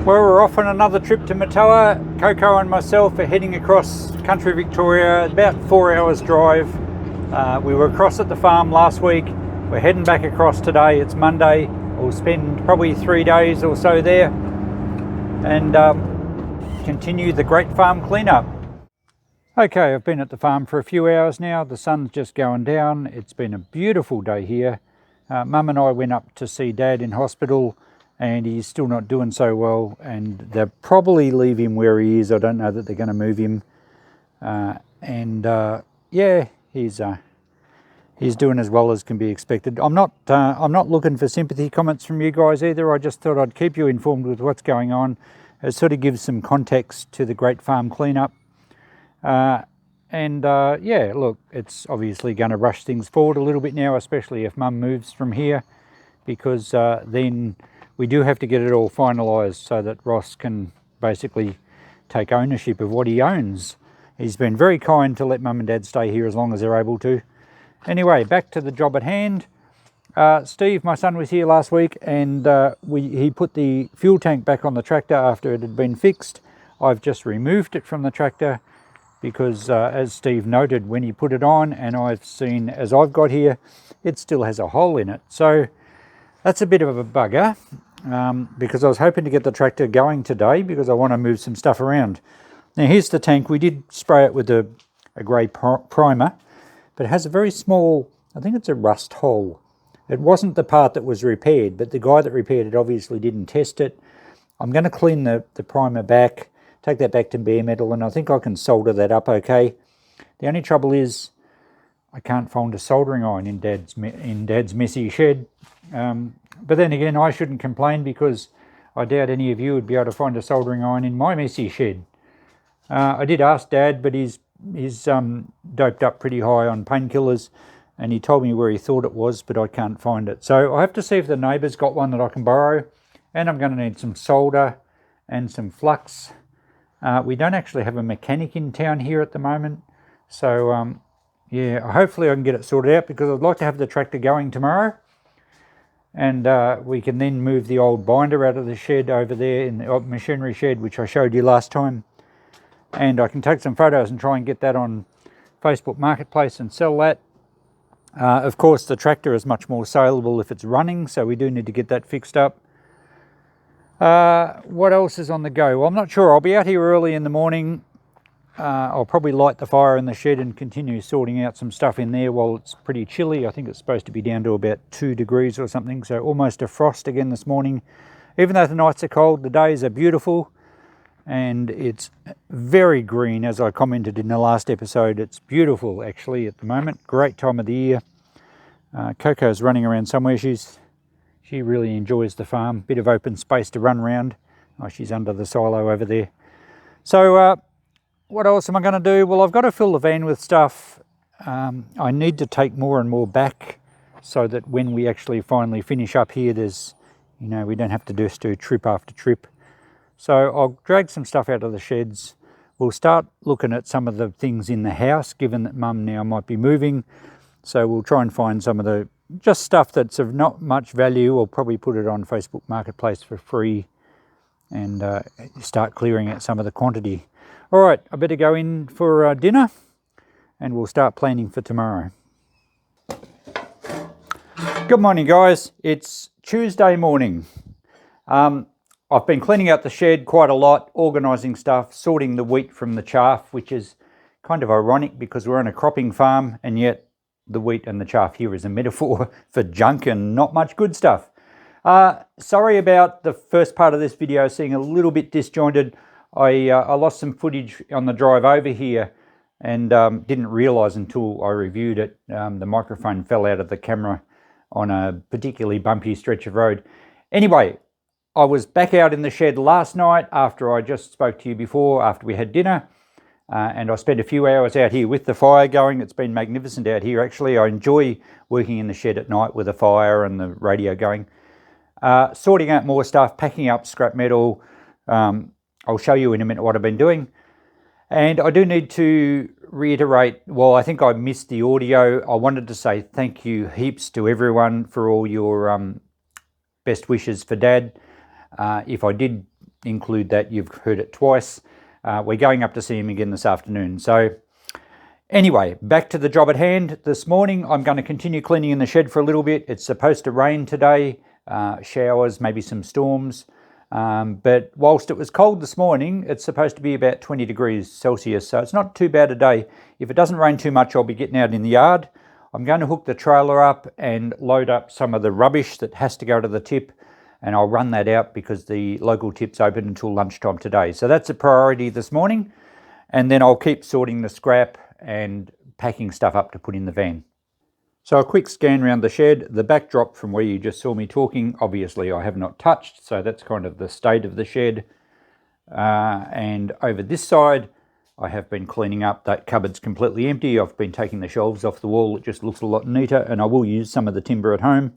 Well, we're off on another trip to Matoa. Coco and myself are heading across country Victoria, about 4 hours drive. We were across at the farm last week. We're heading back across today. It's Monday. We'll spend probably 3 days or so there and continue the Great Farm cleanup. Okay, I've been at the farm for a few hours now. The sun's just going down. It's been a beautiful day here. Mum and I went up to see Dad in hospital, and he's still not doing so well, and they'll probably leave him where he is. I don't know that they're going to move him. Yeah, he's doing as well as can be expected. I'm not looking for sympathy comments from you guys either. I just thought I'd keep you informed with what's going on. It sort of gives some context to the Great Farm cleanup. Yeah, look, it's obviously going to rush things forward a little bit now, especially if Mum moves from here, because then we do have to get it all finalised so that Ross can basically take ownership of what he owns. He's been very kind to let Mum and Dad stay here as long as they're able to. Anyway, back to the job at hand. Steve, my son, was here last week, and he put the fuel tank back on the tractor after it had been fixed. I've just removed it from the tractor because, as Steve noted, when he put it on, and I've seen as I've got here, it still has a hole in it. So that's a bit of a bugger, because I was hoping to get the tractor going today because I want to move some stuff around. Now here's the tank. We did spray it with a grey primer, but it has a very small, I think it's a rust hole. It wasn't the part that was repaired, but the guy that repaired it obviously didn't test it. I'm going to clean the primer back, take that back to bare metal, and I think I can solder that up okay. The only trouble is I can't find a soldering iron in Dad's messy shed. But then again, I shouldn't complain because I doubt any of you would be able to find a soldering iron in my messy shed. I did ask Dad, but he's doped up pretty high on painkillers, and he told me where he thought it was, but I can't find it. So I have to see if the neighbour's got one that I can borrow, and I'm going to need some solder and some flux. We don't actually have a mechanic in town here at the moment, so yeah, hopefully I can get it sorted out because I'd like to have the tractor going tomorrow. And we can then move the old binder out of the shed over there in the machinery shed, which I showed you last time. And I can take some photos and try and get that on Facebook Marketplace and sell that. Of course, the tractor is much more saleable if it's running, so we do need to get that fixed up. What else is on the go? Well, I'm not sure. I'll be out here early in the morning. I'll probably light the fire in the shed and continue sorting out some stuff in there while it's pretty chilly. I think it's supposed to be down to about 2 degrees or something, so almost a frost again this morning. Even though the nights are cold, the days are beautiful, and it's very green, as I commented in the last episode. It's beautiful actually at the moment. Great time of the year. Coco's running around somewhere. She really enjoys the farm. Bit of open space to run around. Oh, she's under the silo over there. So what else am I going to do? Well, I've got to fill the van with stuff. I need to take more and more back so that when we actually finally finish up here, there's, we don't have to just do trip after trip. So I'll drag some stuff out of the sheds. We'll start looking at some of the things in the house, given that Mum now might be moving. So we'll try and find some of the just stuff that's of not much value. We'll probably put it on Facebook Marketplace for free and start clearing out some of the quantity. All right, I better go in for dinner and we'll start planning for tomorrow. Good morning, guys. It's Tuesday morning. I've been cleaning out the shed quite a lot, organising stuff, sorting the wheat from the chaff, which is kind of ironic because we're on a cropping farm, and yet the wheat and the chaff here is a metaphor for junk and not much good stuff. Sorry about the first part of this video seeing a little bit disjointed. I lost some footage on the drive over here and didn't realise until I reviewed it. The microphone fell out of the camera on a particularly bumpy stretch of road. Anyway, I was back out in the shed last night after I just spoke to you before, after we had dinner. And I spent a few hours out here with the fire going. It's been magnificent out here, actually. I enjoy working in the shed at night with a fire and the radio going. Sorting out more stuff, packing up scrap metal. I'll show you in a minute what I've been doing. And I do need to reiterate, well, I think I missed the audio. I wanted to say thank you heaps to everyone for all your best wishes for Dad. If I did include that. You've heard it twice. We're going up to see him again this afternoon. So anyway, back to the job at hand. This morning I'm going to continue cleaning in the shed for a little bit. It's supposed to rain today, showers, maybe some storms. But whilst it was cold this morning, it's supposed to be about 20 degrees Celsius, so it's not too bad a day. If it doesn't rain too much, I'll be getting out in the yard. I'm going to hook the trailer up and load up some of the rubbish that has to go to the tip, and I'll run that out because the local tip's open until lunchtime today. So that's a priority this morning, and then I'll keep sorting the scrap and packing stuff up to put in the van. So a quick scan around the shed. The backdrop from where you just saw me talking, obviously I have not touched, so that's kind of the state of the shed. And over this side, I have been cleaning up. That cupboard's completely empty. I've been taking the shelves off the wall. It just looks a lot neater, and I will use some of the timber at home.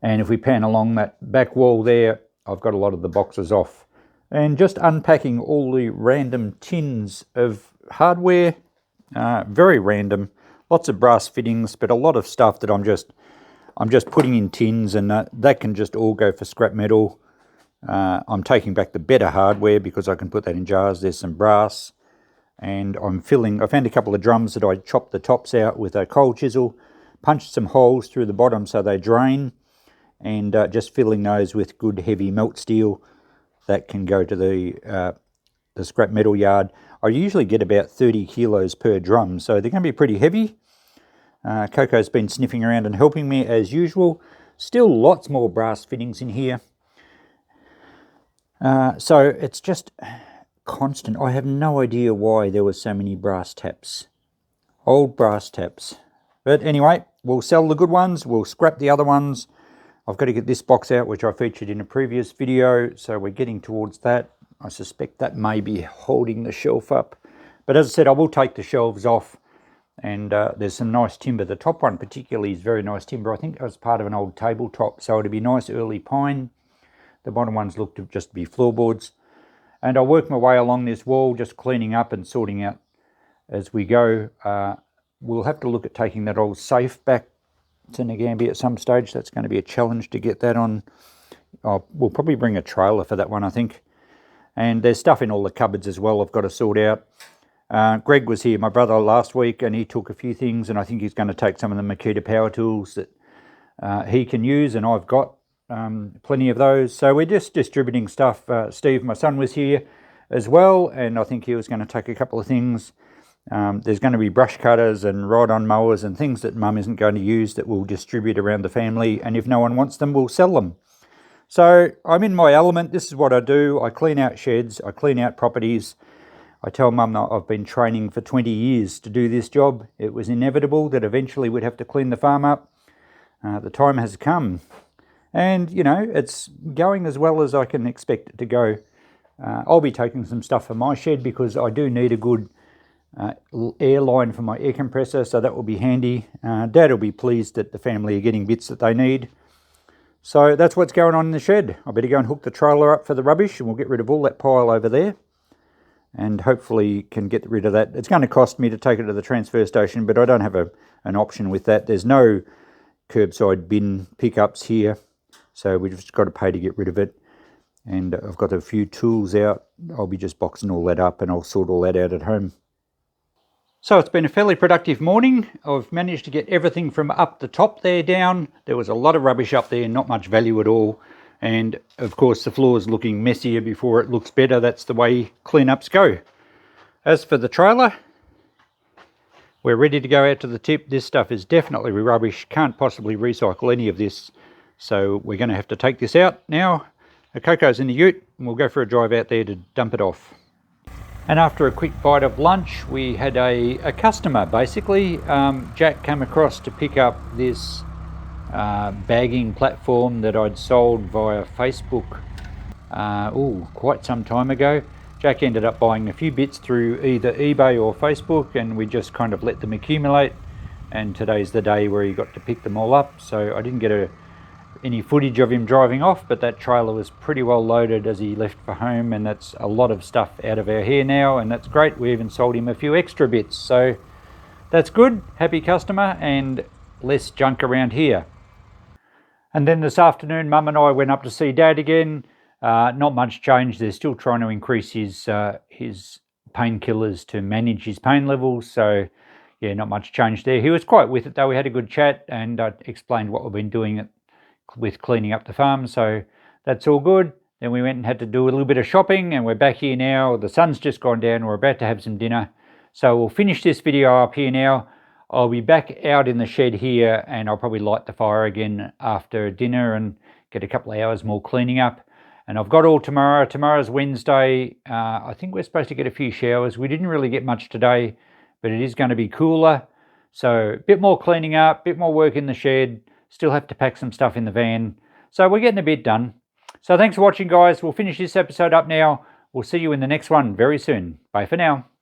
And if we pan along that back wall there, I've got a lot of the boxes off. And just unpacking all the random tins of hardware, very random. Lots of brass fittings, but a lot of stuff that I'm just putting in tins, and that can just all go for scrap metal. I'm taking back the better hardware because I can put that in jars. There's some brass, and I found a couple of drums that I chopped the tops out with a coal chisel, punched some holes through the bottom so they drain, and just filling those with good heavy melt steel that can go to the scrap metal yard. I usually get about 30 kilos per drum, so they're going to be pretty heavy. Coco's been sniffing around and helping me as usual. Still lots more brass fittings in here. So it's just constant. I have no idea why there were so many brass taps. Old brass taps. But anyway, we'll sell the good ones. We'll scrap the other ones. I've got to get this box out, which I featured in a previous video. So we're getting towards that. I suspect that may be holding the shelf up. But as I said, I will take the shelves off. And there's some nice timber. The top one particularly is very nice timber. I think it was part of an old tabletop, so it'd be nice early pine. The bottom ones look to just be floorboards. And I'll work my way along this wall, just cleaning up and sorting out as we go. We'll have to look at taking that old safe back to Nagambie at some stage. That's going to be a challenge to get that on. We'll probably bring a trailer for that one, I think. And there's stuff in all the cupboards as well I've got to sort out. Greg was here, my brother, last week, and he took a few things, and I think he's going to take some of the Makita power tools that he can use, and I've got plenty of those. So we're just distributing stuff. Steve, my son, was here as well, and I think he was going to take a couple of things. There's going to be brush cutters and ride-on mowers and things that Mum isn't going to use that we'll distribute around the family, and if no one wants them, we'll sell them. So I'm in my element. This is what I do. I clean out sheds, I clean out properties. I tell Mum that I've been training for 20 years to do this job. It was inevitable that eventually we'd have to clean the farm up. The time has come. And, you know, it's going as well as I can expect it to go. I'll be taking some stuff for my shed because I do need a good air line for my air compressor, so that will be handy. Dad will be pleased that the family are getting bits that they need. So that's what's going on in the shed. I better go and hook the trailer up for the rubbish, and we'll get rid of all that pile over there. And hopefully can get rid of that. It's going to cost me to take it to the transfer station, but I don't have an option with that. There's no curbside bin pickups here, so we've just got to pay to get rid of it. And I've got a few tools out. I'll be just boxing all that up, and I'll sort all that out at home. So it's been a fairly productive morning. I've managed to get everything from up the top there down. There was a lot of rubbish up there, not much value at all. And of course the floor is looking messier before it looks better. That's the way cleanups go. As for the trailer, we're ready to go out to the tip. This stuff is definitely rubbish. Can't possibly recycle any of this. So we're going to have to take this out now. The Coco's in the ute, and we'll go for a drive out there to dump it off. And after a quick bite of lunch, we had a customer basically. Jack came across to pick up this bagging platform that I'd sold via Facebook quite some time ago. Jack ended up buying a few bits through either eBay or Facebook, and we just kind of let them accumulate, and today's the day where he got to pick them all up. So I didn't get any footage of him driving off, but that trailer was pretty well loaded as he left for home, and that's a lot of stuff out of our hair now, and that's great. We even sold him a few extra bits, so that's good. Happy customer and less junk around here. And then this afternoon, Mum and I went up to see Dad again. Not much change. They're still trying to increase his painkillers to manage his pain levels. So yeah, not much change there. He was quite with it though. We had a good chat and I explained what we've been doing with cleaning up the farm. So that's all good. Then we went and had to do a little bit of shopping and we're back here now. The sun's just gone down. We're about to have some dinner. So we'll finish this video up here now. I'll be back out in the shed here and I'll probably light the fire again after dinner and get a couple of hours more cleaning up. And I've got all tomorrow. Tomorrow's Wednesday. I think we're supposed to get a few showers. We didn't really get much today, but it is going to be cooler. So a bit more cleaning up, a bit more work in the shed. Still have to pack some stuff in the van. So we're getting a bit done. So thanks for watching, guys. We'll finish this episode up now. We'll see you in the next one very soon. Bye for now.